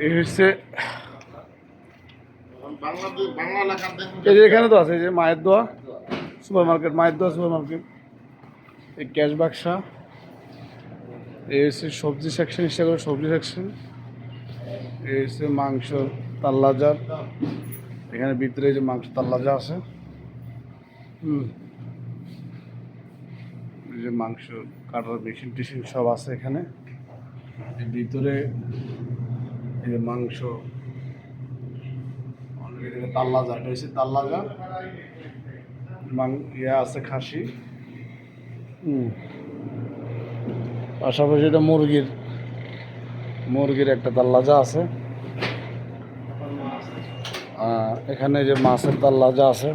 এই হচ্ছে এই যে এখানে তো আছে এই যে মায়ের দোয়া সুপার মার্কেট, মায়ের দোয়া সুপার মার্কেট, এই ক্যাশ বাক্সা, এই হচ্ছে সবজি সেকশন, ইচ্ছা করে সবজি সেকশন, এই হচ্ছে মাংস তাল্লাজা, এখানে ভিতরে যে মাংস তাল্লাজা আছে, এই যে মাংস কাটার মেশিন টেশিন সব আছে এখানে। এর ভিতরে এই যে মাংস তাল্লাজা, এটা হচ্ছে তাল্লাজা ইয়ে আছে খাসি, পাশাপাশি এটা মুরগির একটা তাল্লাজা আছে। এখানে যে মাছের তাল্লাজা আছে,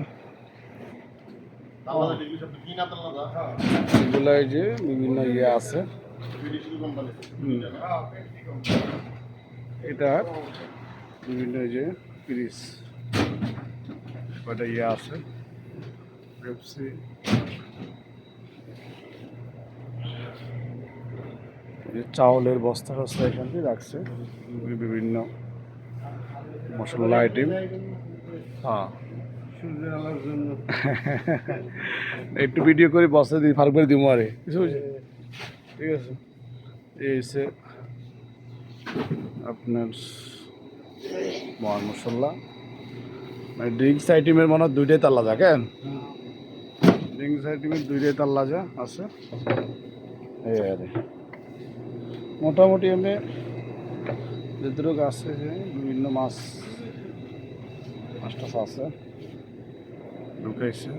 এগুলো এই যে বিভিন্ন ইয়ে আছে। এটা বিভিন্ন যে পিরিস কয়টা ইয়ে আছে, পেপসি, চাউলের বস্তা টস্তা এখান থেকে রাখছে, বিভিন্ন মশলা আইটেম। হ্যাঁ একটু ভিডিও করে বস্তা দিই, ফার করে দিব আরে কিছু ঠিক আছে। এই হচ্ছে আপনার মহান মশলা, মানে ড্রিঙ্কস আইটেমের মনে হয় দুইটাই তাল্লাজা, কেন ড্রিঙ্কস আইটেমের দুইটাই তাল্লাজা আছে। এই আরে মোটামুটি এমনি যেটুকু আছে যে বিভিন্ন মাছ টাছ আছে ঢুকাইছে।